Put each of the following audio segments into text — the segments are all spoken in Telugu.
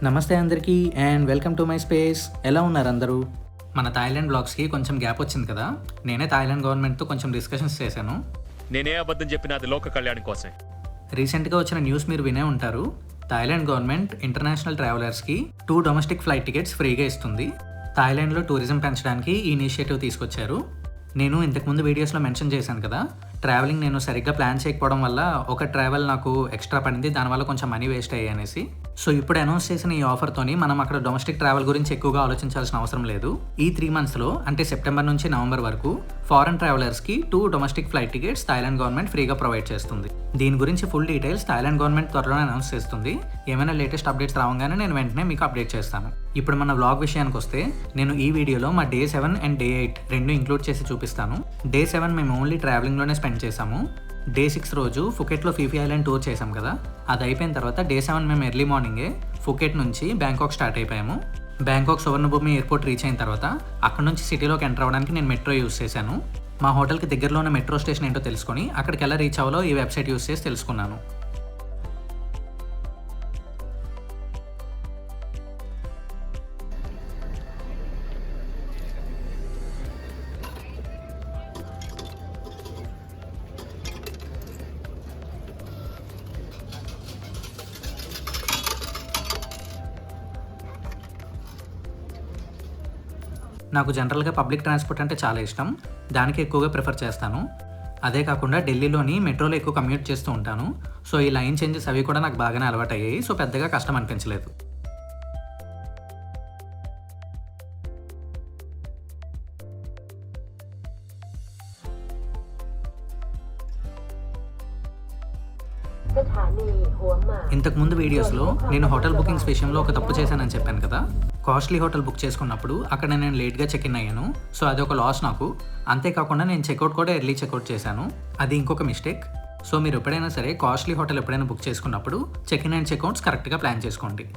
నమస్తే అందరికీ and welcome to my space. ఎలా ఉన్నారు అందరూ? మన థాయిలాండ్ బ్లాగ్స్కి కొంచెం గ్యాప్ వచ్చింది కదా. నేనే థాయిలాండ్ గవర్నమెంట్తో కొంచెం డిస్కషన్స్ చేశాను. నేనే అబద్ధం చెప్పిన అది లోక కళ్యాణం కోసం. రీసెంట్గా వచ్చిన న్యూస్ మీరు వినే ఉంటారు. థాయిలాండ్ గవర్నమెంట్ ఇంటర్నేషనల్ ట్రావెలర్స్కి 2 డొమెస్టిక్ ఫ్లైట్ టికెట్స్ ఫ్రీగా ఇస్తుంది. థాయిలాండ్లో టూరిజం పెంచడానికి ఈ ఇనిషియేటివ్ తీసుకొచ్చారు. నేను ఇంతకుముందు వీడియోస్లో మెన్షన్ చేశాను కదా, ట్రావెలింగ్ నేను సరిగ్గా ప్లాన్ చేయకపోవడం వల్ల ఒక ట్రావెల్ నాకు ఎక్స్ట్రా పడింది, దానివల్ల కొంచెం మనీ వేస్ట్ అయ్యాయి అనేసి. సో ఇప్పుడు అనౌన్స్ చేసిన ఈ ఆఫర్తోని మనం అక్కడ డొమెస్టిక్ ట్రావెల్ గురించి ఎక్కువగా ఆలోచించాల్సిన అవసరం లేదు. ఈ 3 monthsలో అంటే సెప్టెంబర్ నుంచి నవంబర్ వరకు ఫారెన్ ట్రావెలర్స్కి 2 domestic flight tickets Thailand government ఫ్రీగా ప్రొవైడ్ చేస్తుంది. దీని గురించి ఫుల్ డీటెయిల్స్ థాయిలాండ్ గవర్నమెంట్ త్వరలోనే అనౌన్స్ చేస్తుంది. ఏమైనా లేటెస్ట్ అప్డేట్స్ రావగానే నేను వెంటనే మీకు అప్డేట్ చేస్తాను. ఇప్పుడు మన వ్లాగ్ విషయానికి వస్తే, నేను ఈ వీడియోలో మా Day 7 అండ్ Day 8 రెండు ఇంక్లూడ్ చేసి చూపిస్తాను. Day 7 మేము ఓన్లీ ట్రావెలింగ్లోనే స్పెండ్ చేసాము. Day 6 రోజు ఫుకెట్లో ఫీఫీ ఐలాండ్ టూర్ చేసాం కదా, అది అయిపోయిన తర్వాత Day 7 మేము ఎర్లీ మార్నింగే ఫుకెట్ నుంచి బ్యాంకాక్ స్టార్ట్ అయిపోయాము. బ్యాంకాక్ సువర్ణభూమి ఎయిర్పోర్ట్ రీచ్ అయిన తర్వాత అక్కడ నుంచి సిటీలోకి ఎంటర్ అవ్వడానికి నేను మెట్రో యూస్ చేశాను. మా హోటల్కి దగ్గరలో ఉన్న మెట్రో స్టేషన్ ఏంటో తెలుసుకొని అక్కడికి ఎలా రీచ్ అవ్వాలో ఈ వెబ్సైట్ యూస్ చేసి తెలుసుకున్నాను. నాకు జనరల్గా పబ్లిక్ ట్రాన్స్పోర్ట్ అంటే చాలా ఇష్టం, దానికి ఎక్కువగా ప్రిఫర్ చేస్తాను. అదే కాకుండా ఢిల్లీలోని మెట్రోలో ఎక్కువ కమ్యూట్ చేస్తూ ఉంటాను. సో ఈ లైన్ చేంజెస్ అవి కూడా నాకు బాగానే అలవాటు అయ్యాయి. సో పెద్దగా కష్టం అనిపించలేదు. ఇంతకుముందు వీడియోస్లో నేను హోటల్ బుకింగ్స్ విషయంలో ఒక తప్పు చేశానని చెప్పాను కదా. కాస్ట్లీ హోటల్ బుక్ చేసుకున్నప్పుడు అక్కడ నేను లేట్గా చెక్ఇన్ అయ్యాను. సో అది ఒక లాస్ నాకు. అంతేకాకుండా నేను చెక్అవుట్ కూడా ఎర్లీ చెక్అవుట్ చేశాను, అది ఇంకొక మిస్టేక్. సో మీరు ఎప్పుడైనా సరే కాస్ట్లీ హోటల్ ఎప్పుడైనా బుక్ చేసుకున్నప్పుడు చెక్ఇన్ అండ్ చెక్అవుట్స్ కరెక్ట్గా ప్లాన్ చేసుకోండి.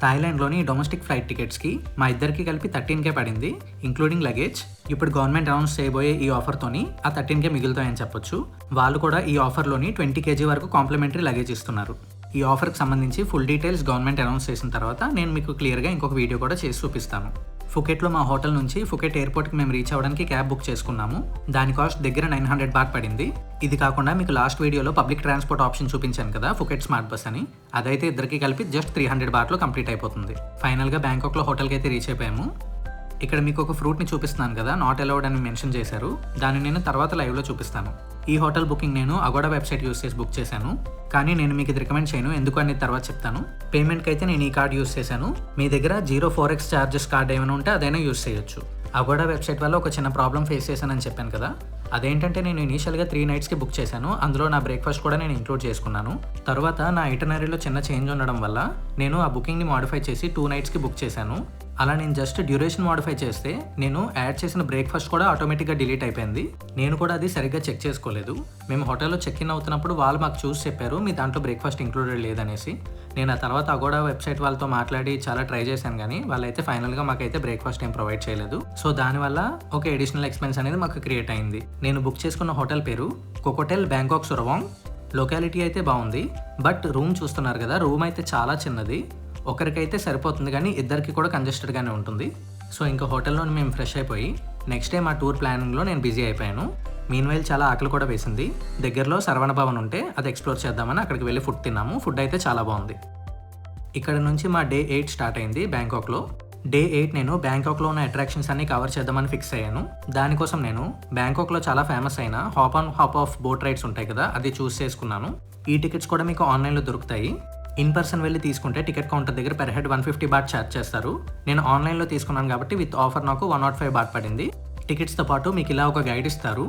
థాయిలాండ్లోని డొమెస్టిక్ ఫ్లైట్ టికెట్స్కి మా ఇద్దరికి కలిపి 13K పడింది, ఇంక్లూడింగ్ లగేజ్. ఇప్పుడు గవర్నమెంట్ అనౌన్స్ చేయబోయే ఈ ఆఫర్తోని ఆ 13K మిగులుతాయని చెప్పొచ్చు. వాళ్ళు కూడా ఈ ఆఫర్లోని 20 kg వరకు కాంప్లిమెంటరీ లగేజ్ ఇస్తున్నారు. ఈ ఆఫర్కి సంబంధించి ఫుల్ డీటెయిల్స్ గవర్నమెంట్ అనౌన్స్ చేసిన తర్వాత నేను మీకు క్లియర్గా ఇంకొక వీడియో కూడా చేసి చూపిస్తాను. ఫుకెట్లో మా హోటల్ నుంచి ఫుకెట్ ఎయిర్పోర్ట్కి మేము రీచ్ అవ్వడానికి క్యాబ్ బుక్ చేసుకున్నాము. దాని కాస్ట్ దగ్గర 900 బాట్ పడింది. ఇది కాకుండా మీకు లాస్ట్ వీడియోలో పబ్లిక్ ట్రాన్స్పోర్ట్ ఆప్షన్ చూపించాను కదా, ఫుకెట్ స్మార్ట్ బస్ అని, అదైతే ఇద్దరికి కలిపి జస్ట్ 300 బాట్లో కంప్లీట్ అయిపోతుంది. ఫైనల్గా బ్యాంకాక్లో హోటల్కి అయితే రీచ్ అయిపోయాము. ఇక్కడ మీకు ఒక ఫ్రూట్ని చూపిస్తున్నాను కదా, నాట్ అలౌడ్ అని మెన్షన్ చేశారు. దాన్ని నేను తర్వాత లైవ్లో చూపిస్తాను. ఈ హోటల్ బుకింగ్ నేను అగోడా వెబ్సైట్ యూస్ చేసి బుక్ చేశాను, కానీ నేను మీకు ఇది రికమెండ్ చేయను, ఎందుకు అనేది తర్వాత చెప్తాను. పేమెంట్కి అయితే నేను ఈ కార్డ్ యూస్ చేశాను. మీ దగ్గర 0 ఛార్జెస్ కార్డ్ ఏమైనా ఉంటే అదైనా యూస్ చేయొచ్చు. అగోడా వెబ్సైట్ వల్ల ఒక చిన్న ప్రాబ్లం ఫేస్ చేశానని చెప్పాను కదా, అదేంటంటే నేను ఇనీషియల్గా 3 nights బుక్ చేశాను. అందులో నా బ్రేక్ఫాస్ట్ కూడా నేను ఇంక్లూడ్ చేసుకున్నాను. తర్వాత నా ఐటనరీలో చిన్న చేంజ్ ఉండడం వల్ల నేను ఆ బుకింగ్ని మాడిఫై చేసి 2 nights బుక్ చేశాను. అలా నేను జస్ట్ డ్యూరేషన్ మాడిఫై చేస్తే నేను యాడ్ చేసిన బ్రేక్ఫాస్ట్ కూడా ఆటోమేటిక్గా డిలీట్ అయిపోయింది. నేను కూడా అది సరిగ్గా చెక్ చేసుకోలేదు. మేము హోటల్లో చెక్ ఇన్ అవుతున్నప్పుడు వాళ్ళు మాకు చూసి చెప్పారు మీ దాంట్లో బ్రేక్ఫాస్ట్ ఇంక్లూడెడ్ లేదనేసి. నేను ఆ తర్వాత అగోడా వెబ్సైట్ వాళ్ళతో మాట్లాడి చాలా ట్రై చేశాను, కానీ వాళ్ళైతే ఫైనల్గా మాకైతే బ్రేక్ఫాస్ట్ ఏం ప్రొవైడ్ చేయలేదు. సో దానివల్ల ఒక అడిషనల్ ఎక్స్పెన్స్ అనేది మాకు క్రియేట్ అయింది. నేను బుక్ చేసుకున్న హోటల్ పేరు కోకోటెల్ బ్యాంకాక్ సురవాంగ్. లొకాలిటీ అయితే బాగుంది, బట్ రూమ్ చూస్తున్నారు కదా, రూమ్ అయితే చాలా చిన్నది. ఒకరికైతే సరిపోతుంది, కానీ ఇద్దరికి కూడా కంజెస్టెడ్గానే ఉంటుంది. సో ఇంకా హోటల్లో మేము ఫ్రెష్ అయిపోయి నెక్స్ట్ డే మా టూర్ ప్లానింగ్లో నేను బిజీ అయిపోయాను. మీన్వైల్ చాలా ఆకలి కూడా వేసింది. దగ్గరలో సరవణ భవన్ ఉంటే అది ఎక్స్ప్లోర్ చేద్దామని అక్కడికి వెళ్ళి ఫుడ్ తిన్నాము. ఫుడ్ అయితే చాలా బాగుంది. ఇక్కడ నుంచి మా Day 8 స్టార్ట్ అయింది బ్యాంకాక్లో. Day 8 నేను బ్యాంకాక్లో ఉన్న అట్రాక్షన్స్ అన్ని కవర్ చేద్దామని ఫిక్స్ అయ్యాను. దానికోసం నేను బ్యాంకాక్లో చాలా ఫేమస్ అయిన hop on hop of boat rides ఉంటాయి కదా, అది చూస్ చేసుకున్నాను. ఈ టికెట్స్ కూడా మీకు ఆన్లైన్లో దొరుకుతాయి. ఇన్ పర్సన్ వెళ్ళి తీసుకుంటే టికెట్ కౌంటర్ దగ్గర per head 150 బాట్ ఛార్జ్ చేస్తారు. నేను ఆన్లైన్లో తీసుకున్నాను కాబట్టి విత్ ఆఫర్ నాకు 105 బాట్ పడింది. టికెట్స్తో పాటు మీకు ఇలా ఒక గైడ్ ఇస్తారు.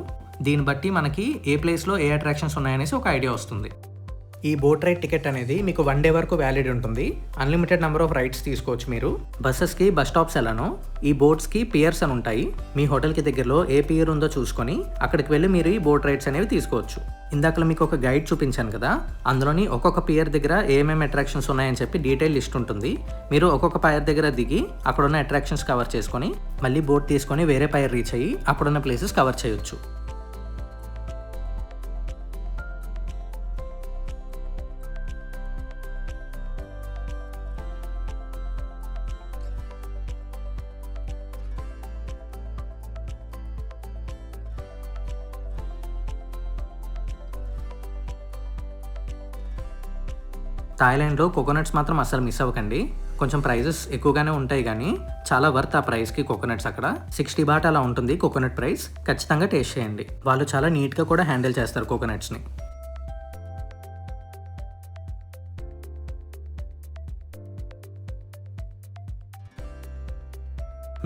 దీన్ని బట్టి మనకి ఏ ప్లేస్లో ఏ అట్రాక్షన్స్ ఉన్నాయనేసి ఒక ఐడియా వస్తుంది. ఈ బోట్ రైడ్ టికెట్ అనేది మీకు 1 day వరకు వ్యాలిడ్ ఉంటుంది. అన్లిమిటెడ్ నెంబర్ ఆఫ్ రైడ్స్ తీసుకోవచ్చు మీరు. బస్సెస్కి బస్ స్టాప్స్ ఎలానో ఈ బోట్స్కి పియర్స్ అని ఉంటాయి. మీ హోటల్కి దగ్గరలో ఏ పియర్ ఉందో చూసుకొని అక్కడికి వెళ్ళి మీరు ఈ బోట్ రైడ్స్ అనేవి తీసుకోవచ్చు. ఇందాకలో మీకు ఒక గైడ్ చూపించాను కదా, అందులోని ఒక్కొక్క పియర్ దగ్గర ఏమేమి అట్రాక్షన్స్ ఉన్నాయని చెప్పి డీటెయిల్ లిస్ట్ ఉంటుంది. మీరు ఒక్కొక్క పైర్ దగ్గర దిగి అక్కడున్న అట్రాక్షన్స్ కవర్ చేసుకొని మళ్ళీ బోట్ తీసుకొని వేరే పైర్ రీచ్ అయ్యి అక్కడున్న ప్లేసెస్ కవర్ చేయొచ్చు. థాయిలాండ్లో కోకోనట్స్ మాత్రం అస్సలు మిస్ అవ్వకండి. కొంచెం ప్రైజెస్ ఎక్కువగానే ఉంటాయి కానీ చాలా వర్త్ ఆ ప్రైస్కి కోకోనట్స్. అక్కడ 60 బాట్ అలా ఉంటుంది కోకోనట్ ప్రైస్. ఖచ్చితంగా టేస్ట్ చేయండి. వాళ్ళు చాలా నీట్గా కూడా హ్యాండిల్ చేస్తారు కోకోనట్స్ని.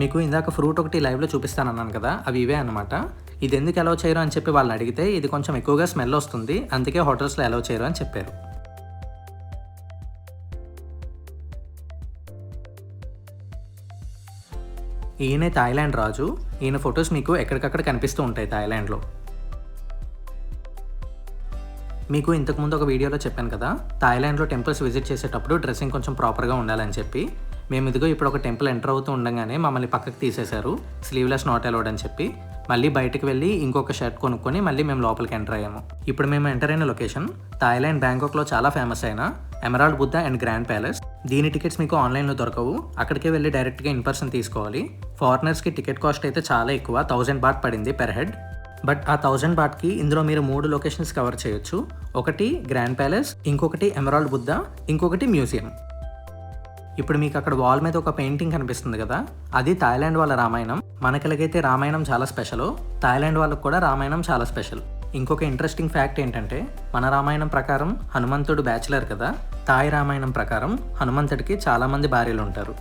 మీకు ఇందాక ఫ్రూట్ ఒకటి లైవ్లో చూపిస్తానన్నాను కదా, అవి ఇవే అనమాట. ఇది ఎందుకు అలౌ చేయరు అని చెప్పి వాళ్ళని అడిగితే ఇది కొంచెం ఎక్కువగా స్మెల్ వస్తుంది, అందుకే హోటల్స్లో అలౌ చేయరు అని చెప్పారు. ఈయనే థాయిలాండ్ రాజు. ఈయన ఫొటోస్ మీకు ఎక్కడికక్కడ కనిపిస్తూ ఉంటాయి థాయిలాండ్లో. మీకు ఇంతకుముందు ఒక వీడియోలో చెప్పాను కదా, థాయిలాండ్లో టెంపుల్స్ విజిట్ చేసేటప్పుడు డ్రెస్సింగ్ కొంచెం ప్రాపర్గా ఉండాలని చెప్పి. మేము ఇదిగో ఇప్పుడు ఒక టెంపుల్ ఎంటర్ అవుతూ ఉండగానే మమ్మల్ని పక్కకు తీసేశారు, స్లీవ్లెస్ నాట్ అలౌడ్ అని చెప్పి. మళ్ళీ బయటకు వెళ్ళి ఇంకొక షర్ట్ కొనుక్కొని మళ్ళీ మేము లోపలికి ఎంటర్ అయ్యాము. ఇప్పుడు మేము ఎంటర్ అయిన లొకేషన్ థాయిలాండ్ బ్యాంకాక్లో చాలా ఫేమస్ అయిన emerald Buddha and grand palace. దీని టికెట్స్ మీకు ఆన్లైన్లో దొరకవు, అక్కడికే వెళ్ళి డైరెక్ట్గా ఇన్ పర్సన్ తీసుకోవాలి. ఫారినర్స్కి టికెట్ కాస్ట్ అయితే చాలా ఎక్కువ, 1000 బాట్ పడింది పెర్ హెడ్. బట్ ఆ 1000 బాట్కి ఇందులో మీరు 3 లొకేషన్స్ కవర్ చేయొచ్చు. ఒకటి గ్రాండ్ ప్యాలెస్, ఇంకొకటి ఎమరాల్డ్ బుద్ధా, ఇంకొకటి మ్యూజియం. ఇప్పుడు మీకు అక్కడ వాల్ మీద ఒక పెయింటింగ్ కనిపిస్తుంది కదా, అది థాయిలాండ్ వాళ్ళ రామాయణం. మనకిలాగైతే రామాయణం చాలా స్పెషల్, థాయిలాండ్ వాళ్ళకు కూడా రామాయణం చాలా స్పెషల్. ఇంకొక ఇంట్రెస్టింగ్ ఫ్యాక్ట్ ఏంటంటే, మన రామాయణం ప్రకారం హనుమంతుడు బ్యాచిలర్ కదా, థాయ్ రామాయణం ప్రకారం హనుమంతుడికి చాలామంది భార్యలు ఉంటారు.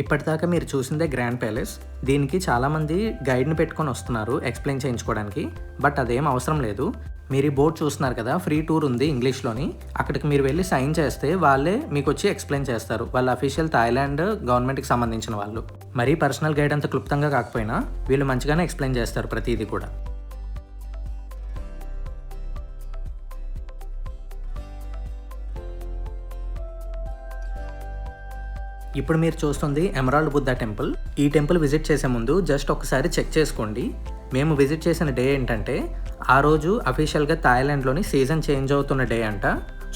ఇప్పటిదాకా మీరు చూసిందే గ్రాండ్ ప్యాలెస్. దీనికి చాలామంది గైడ్ని పెట్టుకొని వస్తున్నారు ఎక్స్ప్లెయిన్ చేయించుకోవడానికి, బట్ అదేం అవసరం లేదు. మీరు ఈ బోర్డ్ చూస్తున్నారు కదా, ఫ్రీ టూర్ ఉంది ఇంగ్లీష్లోని. అక్కడికి మీరు వెళ్ళి సైన్ చేస్తే వాళ్ళే మీకు వచ్చి ఎక్స్ప్లెయిన్ చేస్తారు. వాళ్ళ అఫీషియల్ థాయిలాండ్ గవర్నమెంట్కి సంబంధించిన వాళ్ళు. మరీ పర్సనల్ గైడ్ అంత క్లుప్తంగా కాకపోయినా వీళ్ళు మంచిగానే ఎక్స్ప్లెయిన్ చేస్తారు ప్రతిదీ కూడా. ఇప్పుడు మీరు చూస్తుంది ఎమరాల్డ్ బుద్ధా టెంపుల్. ఈ టెంపుల్ విజిట్ చేసే ముందు జస్ట్ ఒకసారి చెక్ చేసుకోండి. మేము విజిట్ చేసిన డే ఏంటంటే, ఆ రోజు అఫీషియల్గా థాయిలాండ్లోని సీజన్ చేంజ్ అవుతున్న డే అంట.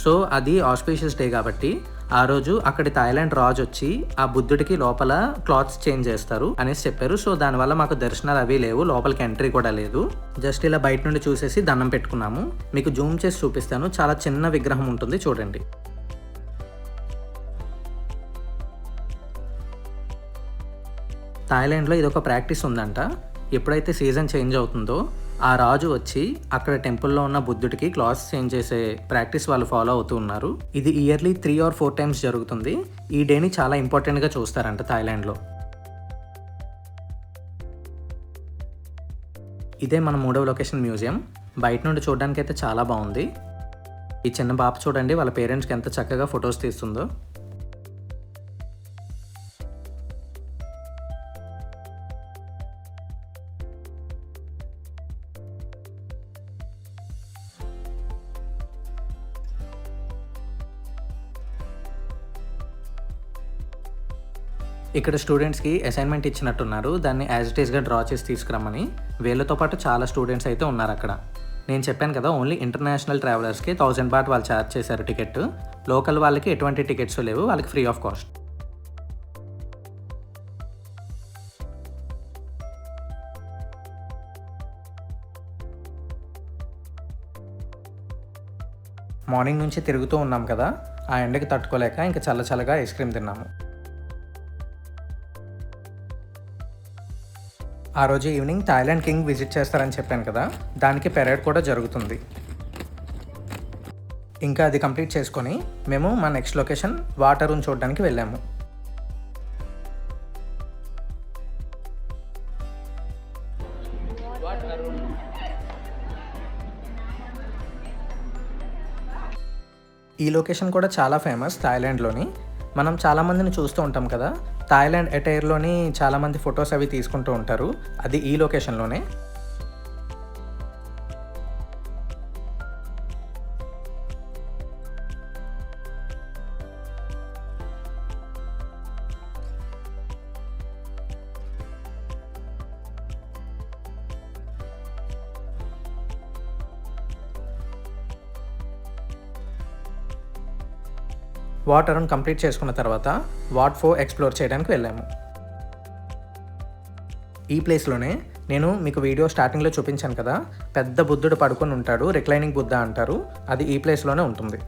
సో అది ఆస్పీషియస్ డే కాబట్టి ఆ రోజు అక్కడి థాయిలాండ్ రాజు వచ్చి ఆ బుద్ధుడికి లోపల క్లాత్స్ చేంజ్ చేస్తారు అనేసి చెప్పారు. సో దానివల్ల మాకు దర్శనాలు అవి లేవు, లోపలికి ఎంట్రీ కూడా లేదు. జస్ట్ ఇలా బయట నుండి చూసేసి దండం పెట్టుకున్నాము. మీకు జూమ్ చేసి చూపిస్తాను, చాలా చిన్న విగ్రహం ఉంటుంది చూడండి. థాయిలాండ్లో ఇది ఒక ప్రాక్టీస్ ఉందంట. ఎప్పుడైతే సీజన్ చేంజ్ అవుతుందో ఆ రాజు వచ్చి అక్కడ టెంపుల్లో ఉన్న బుద్ధుడికి క్లాత్స్ చేంజ్ చేసే ప్రాక్టీస్ వాళ్ళు ఫాలో అవుతూ ఉన్నారు. ఇది ఇయర్లీ 3 or 4 times జరుగుతుంది. ఈ డేని చాలా ఇంపార్టెంట్గా చూస్తారంట థాయిలాండ్లో. ఇదే మన 3వ లొకేషన్ మ్యూజియం. బయట నుండి చూడడానికి అయితే చాలా బాగుంది. ఈ చిన్న పాప చూడండి వాళ్ళ పేరెంట్స్కి ఎంత చక్కగా ఫొటోస్ తీస్తుందో. ఇక్కడ స్టూడెంట్స్కి అసైన్మెంట్ ఇచ్చినట్టున్నారు. దాన్ని యాజ్ ఇట్ ఈస్గా డ్రా చేసి తీసుకురమ్మని. వీళ్ళతో పాటు చాలా స్టూడెంట్స్ అయితే ఉన్నారు అక్కడ. నేను చెప్పాను కదా, ఓన్లీ ఇంటర్నేషనల్ ట్రావెలర్స్కి 1000 బాట్ వాళ్ళు ఛార్జ్ చేశారు టికెట్. లోకల్ వాళ్ళకి ఎటువంటి టికెట్స్ లేవు, వాళ్ళకి ఫ్రీ ఆఫ్ కాస్ట్. మార్నింగ్ నుంచి తిరుగుతూ ఉన్నాం కదా, ఆ ఎండకి తట్టుకోలేక ఇంకా చల్లగా ఐస్ క్రీమ్ తిన్నాము. ఆ రోజు ఈవినింగ్ థాయిలాండ్ కింగ్ విజిట్ చేస్తారని చెప్పాను కదా, దానికి పెరేడ్ కూడా జరుగుతుంది. ఇంకా అది కంప్లీట్ చేసుకొని మేము మా నెక్స్ట్ లొకేషన్ వాటర్ రూమ్ చూడడానికి వెళ్ళాము. ఈ లొకేషన్ కూడా చాలా ఫేమస్ థాయిలాండ్లోని. మనం చాలామందిని చూస్తూ ఉంటాం కదా, థాయిలాండ్ అటైర్లోని చాలామంది ఫొటోస్ అవి తీసుకుంటూ ఉంటారు. అది ఈ లొకేషన్లోనే. వాట్ అరౌండ్ కంప్లీట్ చేసుకున్న తర్వాత వాట్ 4 ఎక్స్ప్లోర్ చేయడానికి వెళ్ళాము. ఈ ప్లేస్లోనే నేను మీకు వీడియో స్టార్టింగ్లో చూపించాను కదా, పెద్ద బుద్ధుడు పడుకొని ఉంటాడు, రిక్లైనింగ్ బుద్ధ అంటారు. అది ఈ ప్లేస్లోనే ఉంటుంది.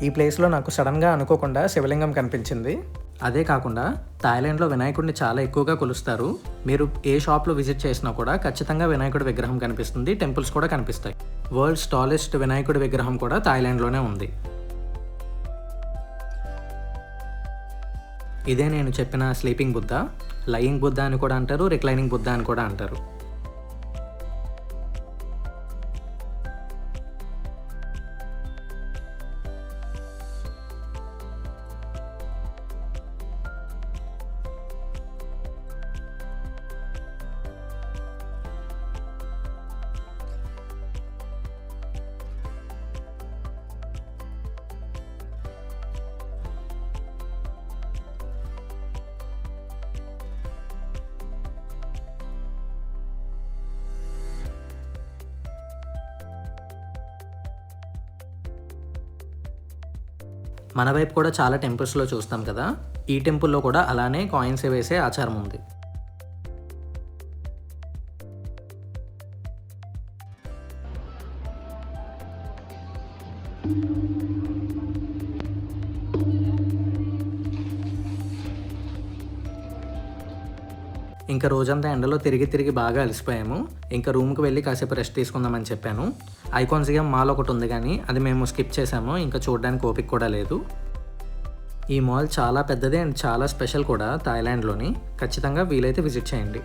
ఈ ప్లేస్లో నాకు సడన్గా అనుకోకుండా శివలింగం కనిపించింది. అదే కాకుండా థాయిలాండ్లో వినాయకుడిని చాలా ఎక్కువగా కొలుస్తారు. మీరు ఏ షాప్లో విజిట్ చేసినా కూడా ఖచ్చితంగా వినాయకుడి విగ్రహం కనిపిస్తుంది. టెంపుల్స్ కూడా కనిపిస్తాయి. వరల్డ్స్ టాలెస్ట్ వినాయకుడి విగ్రహం కూడా థాయిలాండ్లోనే ఉంది. ఇదే నేను చెప్పిన స్లీపింగ్ బుద్ధ. లయింగ్ బుద్ధ అని కూడా అంటారు, రిక్లైనింగ్ బుద్ధ అని కూడా అంటారు. మన వైపు కూడా చాలా టెంపుల్స్లో చూస్తాం కదా, ఈ టెంపుల్లో కూడా అలానే కాయిన్స్ వేసే ఆచారం ఉంది. ఇంకా రోజంతా ఎండలో తిరిగి బాగా అలసిపోయాము. ఇంకా రూమ్కి వెళ్ళి కాసేపు రెస్ట్ తీసుకుందామని చెప్పాను. ఐకాన్సియం మాల్ ఒకటి ఉంది కానీ అది మేము స్కిప్ చేసాము. ఇంకా చూడడానికి ఓపిక కూడా లేదు. ఈ మాల్ చాలా పెద్దది అండ్ చాలా స్పెషల్ కూడా థాయిలాండ్లోని. ఖచ్చితంగా వీలైతే విజిట్ చేయండి.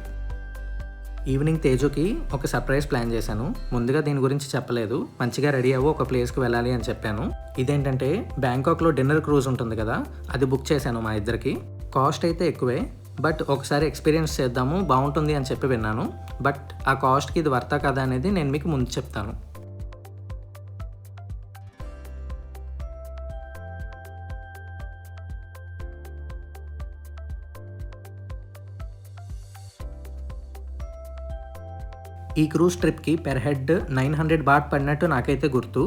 ఈవినింగ్ తేజుకి ఒక సర్ప్రైజ్ ప్లాన్ చేశాను. ముందుగా దీని గురించి చెప్పలేదు. మంచిగా రెడీ అవ్వు, ఒక ప్లేస్కి వెళ్ళాలి అని చెప్పాను. ఇదేంటంటే బ్యాంకాక్లో డిన్నర్ క్రూజ్ ఉంటుంది కదా, అది బుక్ చేశాను మా ఇద్దరికి. కాస్ట్ అయితే ఎక్కువే, బట్ ఒకసారి ఎక్స్పీరియన్స్ చేద్దాము, బాగుంటుంది అని చెప్పి విన్నాను. బట్ ఆ కాస్ట్కి ఇది వర్తా కదా అనేది నేను మీకు ముందు చెప్తాను. ఈ క్రూజ్ ట్రిప్కి పెర్ హెడ్ 900 బాట్ పడినట్టు నాకైతే గుర్తు.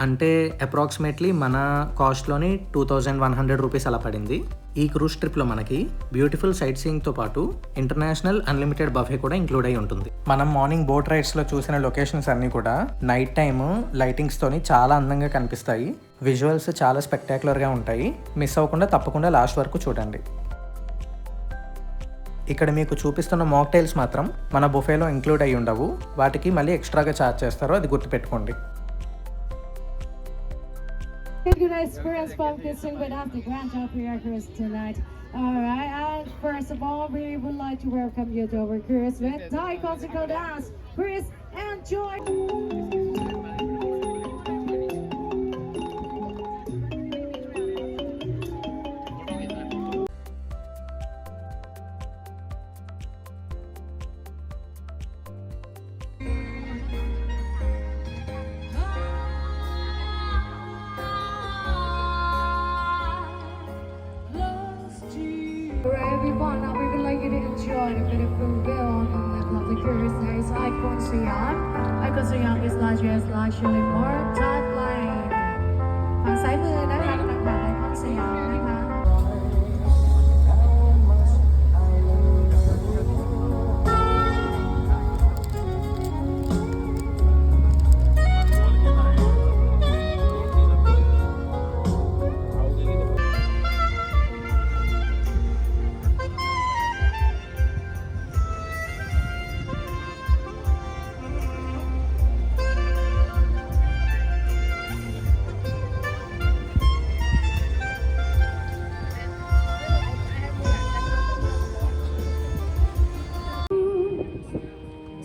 అంటే అప్రాక్సిమేట్లీ మన కాస్ట్లోని 2100 రూపీస్ అలా పడింది. ఈ క్రూజ్ ట్రిప్లో మనకి బ్యూటిఫుల్ సైట్ సీయింగ్తో పాటు ఇంటర్నేషనల్ అన్లిమిటెడ్ బఫే కూడా ఇంక్లూడ్ అయి ఉంటుంది. మనం మార్నింగ్ బోట్ రైడ్స్లో చూసిన లొకేషన్స్ అన్నీ కూడా నైట్ టైమ్ లైటింగ్స్తోని చాలా అందంగా కనిపిస్తాయి. విజువల్స్ చాలా స్పెక్టాక్యులర్గా ఉంటాయి. మిస్ అవ్వకుండా తప్పకుండా లాస్ట్ వరకు చూడండి. ఇక్కడ మీకు చూపిస్తున్న మాక్టైల్స్ మాత్రం మన బుఫేలో ఇంక్లూడ్ అయి ఉండవు. వాటికి మళ్ళీ ఎక్స్ట్రాగా ఛార్జ్ చేస్తారో అది గుర్తుపెట్టుకోండి. Good experience from kissing with us, the Grand Champion Cruise tonight. Alright, and first of all, we would like to welcome you to our cruise with Thai classical dance. Please enjoy. Alright everyone, now we would like you to enjoy the beautiful view on the left of the cruise. There is Icon Siam. Icon Siam is largest luxury more type line. ฝั่งซ้ายมือนะคะกำลังผ่าน Icon Siam นะคะ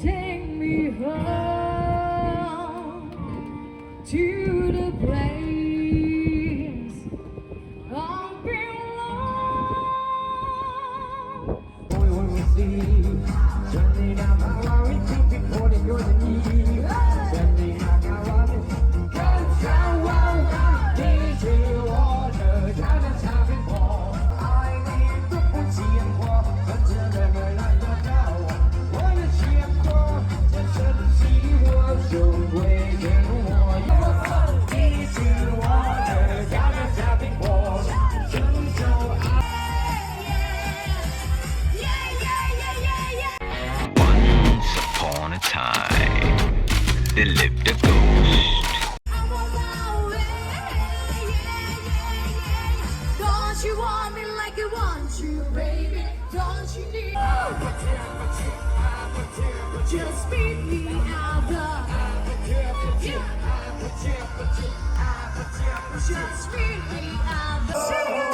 Take me home to the place I belong. Once upon a time, there lived a ghost. Don't you want me like you want you, baby? Don't you need? Just meet me out there. Just meet me out there. Sing it.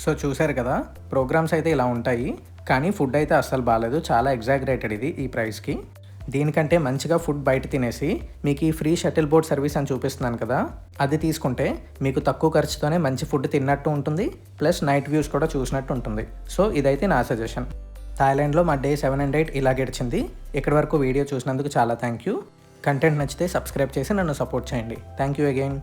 So చూశారు కదా, ప్రోగ్రామ్స్ అయితే ఇలా ఉంటాయి. కానీ ఫుడ్ అయితే అస్సలు బాగాలేదు. చాలా ఎగ్జాగరేటెడ్ ఇది ఈ ప్రైస్కి. దీనికంటే మంచిగా ఫుడ్ బయట తినేసి మీకు ఈ ఫ్రీ షటిల్ బోట్ సర్వీస్ అని చూపిస్తున్నాను కదా, అది తీసుకుంటే మీకు తక్కువ ఖర్చుతోనే మంచి ఫుడ్ తిన్నట్టు ఉంటుంది. ప్లస్ నైట్ వ్యూస్ కూడా చూసినట్టు ఉంటుంది. సో ఇదైతే నా సజెషన్. థాయిలాండ్లో మా డే 7 and 8 ఇలా గడిచింది. ఇక్కడి వరకు వీడియో చూసినందుకు చాలా థ్యాంక్ యూ. కంటెంట్ నచ్చితే సబ్స్క్రైబ్ చేసి నన్ను సపోర్ట్ చేయండి. Thank you again.